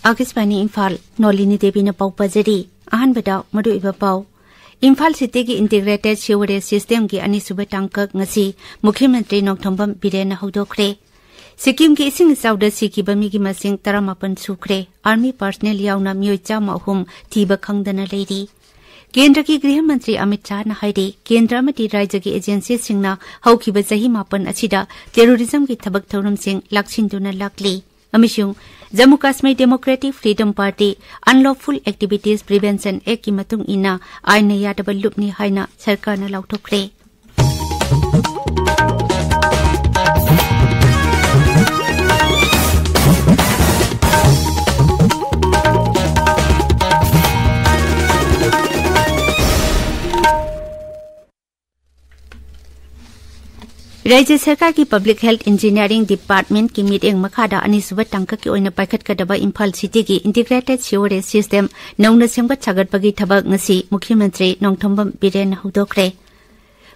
Agiswani Imphal Nolini Devi na pau pajari ahan bada madu iba pau Imphal City ki integrated sewerage system ki ani suba tangkak ngasi Mukhyamantri Nongthombam Biren na hodokre Sikkim ki ising sauda sikiba mi ki masing 18 sukre army personnel yauna myoi chama ahum thiba khangdana leiri Kendra ki Griha Mantri Amit Shah na hairi Kendra mati Rajya ki agency singna haukiba chahi 9 achida terrorism ki thabak thoram sing lakchinduna lakli Amishung Jammu Kashmir Democratic Freedom Party Unlawful Activities Prevention Act ki matung ina aina yadaba lupni haina sarkar na lauthokre Rajya Sarkar ki Public Health Engineering Department ki meeting makhada anisuba tangka ki oina paikhat kadaba Imphal City ki integrated sewerage system nauna semgat sagatpagi thabak ngasi Mukhyamantri Nongthombam Biren hodokre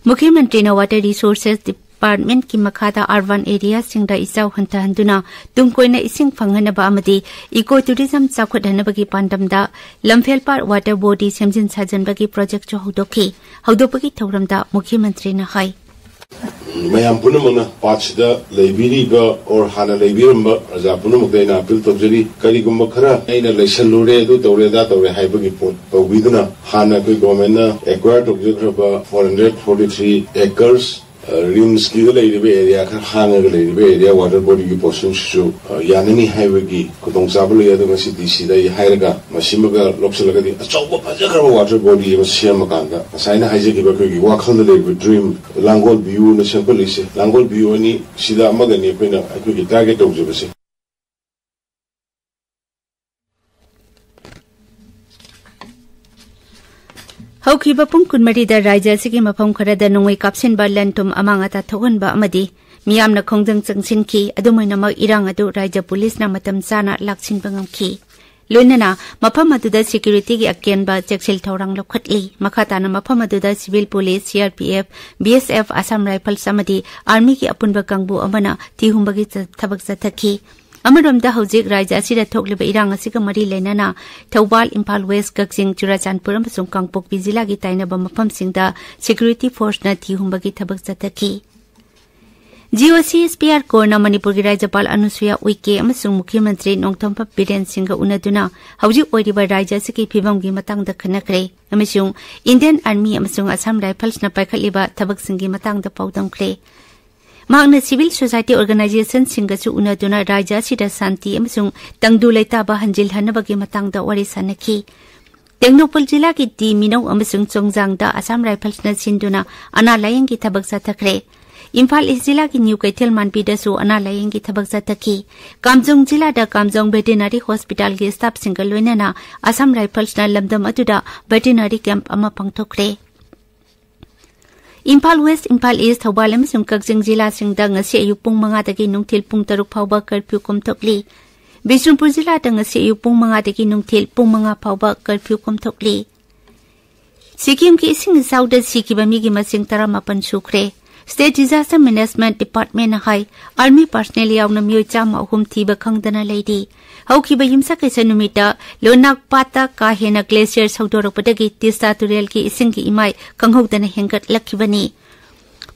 Mukhyamantri na Water Resources Department ki makhada urban area singda isau hantahanduna tungkoina ising phanghanaba amadi ecotourism chakhodhanabagi pandamda lamfelpar water body semjin sajanbagi project cho hodopagi thauramda Mukhyamantri na hai Mayam Punamana, Pachda, Liberiba, or Hana Libiramba, as a Punamana, Piltogeri, Karigumakara, Aina Lesalure, Doreda, or a Hybrid, but Widuna, Hana Gomena, acquired of 443 acres. Rimski area, Hana area, water body portion show, Yanani Highway, Kotong Sabuli, the city, Sida, Hiraga, Masimaga, Loxalagadi, a chopa water body, Siamaganga, a sign of Isaac Bakaki, walk on the lake with dream, Langol View, the Sampolis, Langol View, any Sida Magani, I could target observation. Haukiba pung kunmari da Rajya Sigi mafam kharada nungwai kapsin ba lantum amang ata thogan ba amadi miyamna khongdang changsin ki adumaina mag irang adu Rajya Police na matam sana laksin bangam ki loinana mafam aduda security gi aken ba cheksil thorang lokhatli makhata na mafam aduda civil police CRPF BSF Assam Rifles amadi army ki apunba kangbu amana tihumbagi thabak chathaki Amadamda Hojik Rajya Asida Thokliba Irang Asika Mari Lenana Thawbal Imphal West Kaksing Churachandpur amasung Kangpokpi Jila gi tainaba mafamsingda security force na thihumbagi thabak chathaki GOC SPR Korna Manipur gi Rajyapal Anusuya Uike amasung Mukhyamantri Nongthombam Biren Singha unaduna hojik oiriba Rajya Sigi phibam gi matangda khanakre amasung Indian Army amasung Assam Rifles na paikhatliba thabak singi matangda paudamkre Magna civil society organization singachu unaduna Rajya Sida Santi amasung tangdu leitaba hanjil hanabagi matangda wari sanaki Tengnopal jila ki ti Minau amasung Chongjangda Assam Rifles na sinduna ana layang ki thabak sathakre Imphal East jila ki New Kaithel Manpida su ana layang ki thabak sathaki Kamjong jila da Kamjong Veterinary Hospital ki staff single loinana Assam Rifles na lamdam aduda veterinary camp ama pangthokre Imphal West, Imphal East, Thawbal amasung Kaksing Jila singda ngasi ayuk pung 5 dagi nungthil pung 3 phawba curfew komthokli. Bishnupur Jila da ngasi ayuk pung 5 dagi nungthil pung 5 phawba curfew komthokli. Sikkim ki ising sauda sikiba mi gi masing 18 sukre. State Disaster Management Department na hai army personnel yauna myoi chama ahum thiba khangdana leidi. Haukiba yimsa kaisa numita lonak pata ka hena glacier saudorapatagi tista turel ki ising ki imai kanghodana hengat lakhibani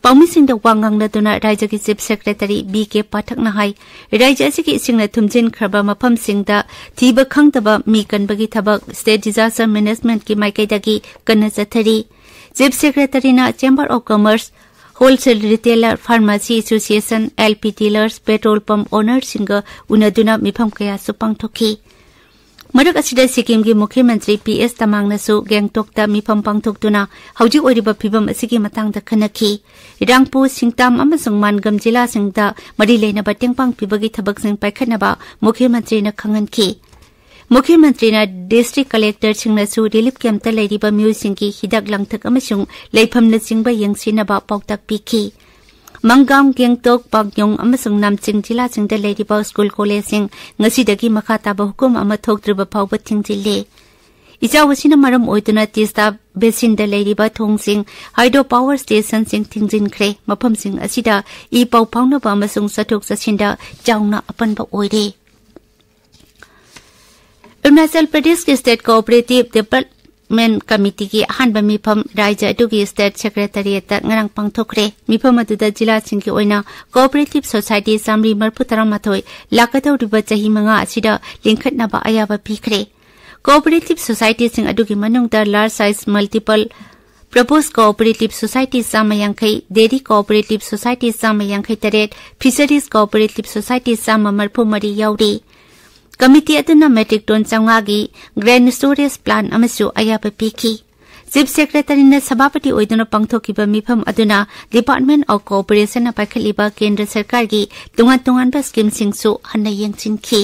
Paumising da wangang na tuna Rajya ki Chief Secretary BK Pathak na hai Rajya Sigi ising na tumjin khraba mafam singda thiba khangtaba mi kanbagi thabak State Disaster Management ki maikaidagi kana chathari Chief Secretary na Chamber of Commerce Wholesale Retailer Pharmacy Association LP Dealers Petrol Pump Owners singa unaduna mifam kaya supang thoki Marak asida Sikkim gi Mukhyamantri PS Tamangna su Gangtok ta mifam pangthoktuna hauji oriba phibam asigi matangda khanaki Rangpu Singtam amasung Mangam jila singda mari leina bateng pang phibagi thabak sing paikhanaba Mukhyamantri na khanganki Mukhyamantri na District Collector singna su relief camp ta leiriba music ki hidak langthak amasung leifam na singba yangsinaba pautak piki Mangam Gangtok Pagyong amasung Namching jila singda leiriba school college sing ngasidagi makhataba hukum ama thoktriba phawba thingzile Ijawasina maram oiduna Tista Basin da leiriba thongsing hydro power station sing thingjinkre mafam sing asida I pau phaunaba amasung sathok sasinda chauna apanba oire Arunachal Pradesh के state cooperative development committee की अहानबा मिफम राज्य अदुगी state secretariat ngarang pangthokre मिफम अदुदा जिला सिंह ओइना कोऑपरेटिव सोसाइटी सामरी मरफु 38 लाकतौरिबा चाही मंगा असिदा लिंखटनाबा अयाबा पिखरे कोऑपरेटिव सोसाइटी सिंह अदुगी मनुंगदा large size multiple purpose cooperative society सामयांखै डेरी कोऑपरेटिव सोसाइटी सामयांखै तरेट फिशरीज कोऑपरेटिव सोसाइटी साम मरफु मरी याउरी कमिटी अदुना मेट्रिक टन चंगागी ग्रेन स्टोरेज प्लान अमसु अयाबा पिखी चीफ सेक्रेटरी ने सभापति ओइदुना पांगथोकिबा मिफम अदुना डिपार्टमेंट ऑफ कोऑपरेशन पाइखलिबा केंद्र सरकार की तुंगान स्कीम सिंगसु हन्ना यंगसिनखी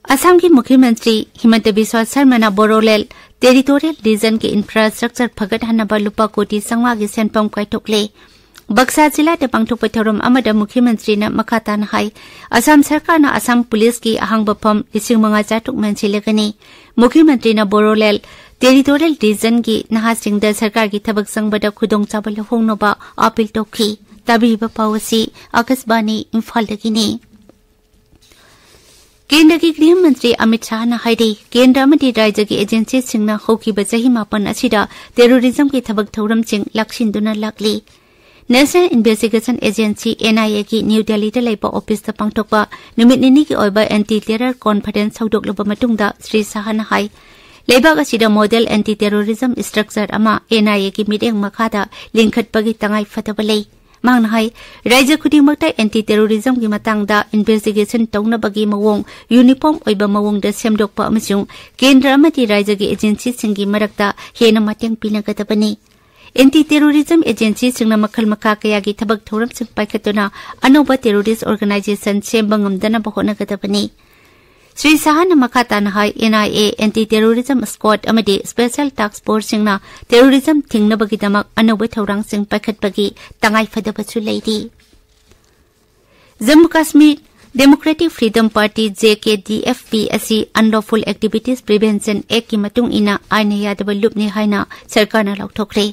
असम की मुख्यमंत्री हिमंत बिस्वा शर्मा बोरोलेल टेरिटोरियल रीजन के इंफ्रास्ट्रक्चर फगटहनबा लुपा कोटी संवागी सेनपम काइथोकले बक्सा जिला के पांगथोकपा थौरम अमदा मुख्यमंत्री ने मखातान हाई असम सरकार ने असम पुलिस की अहांग बफम 5,400 मेंसिलगनी मुख्यमंत्री ने बोरोलेल टेरिटोरियल रीजन की नहासिंगदा सरकार की थबक संगबदा खुदोंग चाबल होंगनोबा अपील तोखी तबीबा पावसी आकाशवाणी इम्फाल दगिनी केंद्र की गृह मंत्री अमित शाह ने हाइडी केंद्र अमदी राज्य की एजेंसी सिंगना होकीबा चाही मापन असिदा टेररिज्म की थबक थौरम सिंग लक्षिंदुना लाकली नेशनल इन्वेस्टिगेशन एजेंसी NIA की न्यू दिल्ली दा लेबा ऑफिस दा पांगथोकपा नुमित निनी की ओइबा एंटी टेरर कॉन्फ्रेंस हौदोकलबा मतुंगदा श्री शाह ना हाई लेबाग असिदा मॉडल एंटी टेररिज्म स्ट्रक्चर अमा NIA की मीटिंग मखादा लिंखटपगी तंगाई फतबा लई मांगना हाई राज्य खुदिमकता एंटी टेररिज्म की मतंगदा इन्वेस्टिगेशन तौनबगी मवोंग यूनिफॉर्म ओइबा मवोंग दा सेमदोकपा अमसुंग केंद्र अमदी राज्य की एजेंसी सिंगी मरकता हेना मतेंग पिनगदबनी एंटी टेररिज्म एजेंसी सिंगना मखल मखा कया की थबक थौरम सिंग पाइखतुना अनोबा टेररिस्ट ऑर्गेनाइजेशन सेमबंगमदना बहोनगदबनी श्री शाह ने मखातान हाई NIA एंटी टेररिज्म स्क्वाड अमदी स्पेशल टास्क फोर्स सिंगना टेररिज्म थिंगनबगीदमक अनोबा थौरांग सिंग पाइखतबगी तंगाई फदबसु लेदी Jammu Kashmir democratic freedom party JKDFP असी अनलॉफुल एक्टिविटीज प्रिवेंशन एक्ट की मतुंग इना आइना यादब लुपने हाइना सरकारना लौथोखरे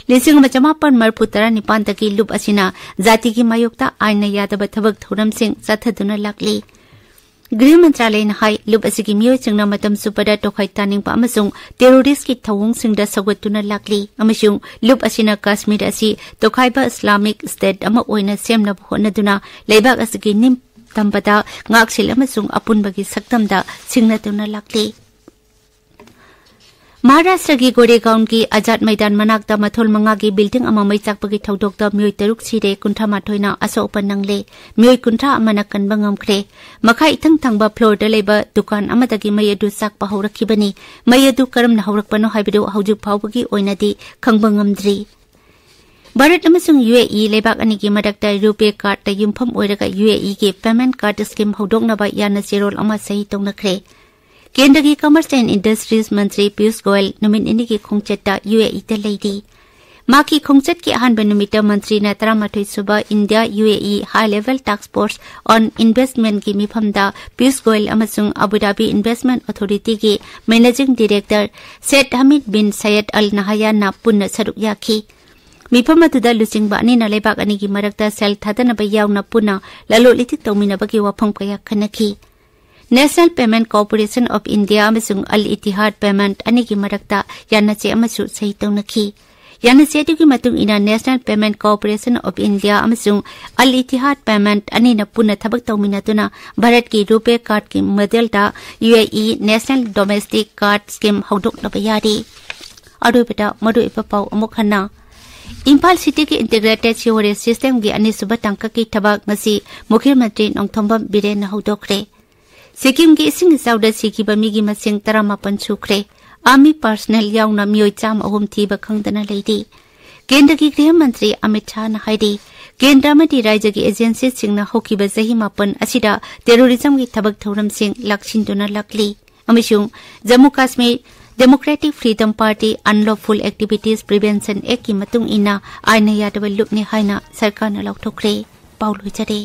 1994 तकी लुप असिना जाति की मायोक्ता आइना यादब थबक थौरम सिंग चथदुना लाकली गृह मंत्रालय ने हाई लुप असिगी मियोय सिंगना मतम सुपदा तोखाई तानिंगपा अमसुंग टेररिस्ट की थौंग सिंगदा सगवतुना लाकली अमसुंग लुप असिना कश्मीर असि तोखाइबा इस्लामिक स्टेट अमा ओइना सेमना होनदुना लेबाग असिगी निम तंबदा ngaksil amasung apunbagi saktamda singnatuna lakli Maharashtra की गोरेगांव की आजाद मैदान मनाक्ता मथोल मंगा की बिल्डिंग अमा मैचाकपगी थौदोकता मियोय तरुक सिरे कुंठा माथोइना असोप नंगले मियोय कुंठा अमना कनबा ngamkhre मखा इथंग थंगबा फ्लोर दा लेबा दुकान अमदगी मै अदु साकपा हौरखिबनी मै अदु करमना हौरकपनो हाइबिदो हौजुक फावबगी ओइनादी खंगबा ngamdri भारत अमसुंग UAE लेबाक अनि की मदकता रुपे कार्ड ता युमफम ओइरगा UAE के पेमेंट कार्ड स्कीम हौदोकनबा याना जेरोल अमा सही तोंगनखरे केंद्र की कॉमर्स एंड इंडस्ट्रीज मंत्री पीयूष गोयल नुमित इनी की खोंगचेता UAE ता लेदी माकी खोंगचेत की अहानबा नुमित मंत्री ना 38 सुबह India UAE high level task force on investment की मिफमदा पीयूष गोयल अमसुंग अबू धाबी इन्वेस्टमेंट अथॉरिटी की managing director Sheikh Hamid bin Zayed Al Nahyan ना पुन्ना सरुक याखी मिफम अदुदा लुचिंगबा अनि ना लेबाक अनि की मरकता सेल थादनबा यावना पुन्ना ललोलिति तौमिनबगी वाफम कया खनखी national payment corporation of India अमसुंग अल इतिहाद पेमेंट अनि की मरकता यानचे अमसु सही तौनखी यानचे अदुगी मतुंग इना national payment corporation of India अमसुंग अल इतिहाद पेमेंट अनि न पुन्ना थबक तौमिनतुना भारत की रुपे कार्ड की मदलता UAE national domestic card scheme हौदोकनबा यारी अदुबटा मदुइपा पाउ अमुखना इम्फाल सिटी के इंटीग्रेटेड सीवरेज सिस्टम की अनिसुब तंका की थबक ngasi मुख्यमंत्री नोंथोंबम बिरेन हौदोखरे सिक्किम की इसिंग इचाउदा सिकिबा मिगी मसिंग 38 सुखरे आर्मी पर्सनल याउना मियोय चाम अहुम थीबा खंगदना लेदी केंद्र की गृह मंत्री अमित शाह ने हाइडी केंद्र अमदी राज्य की एजेंसी सिंगना होकीबा चाही मापन असिदा टेररिज्म की थबक थौरम सिंग लक्षिंदुना लाकली अमसुंग Jammu Kashmir democratic freedom party unlawful activities prevention act की मतुंग इना आइना यादब लुपने हाइना सरकार ने लौथोखरे पाउल हुजरे।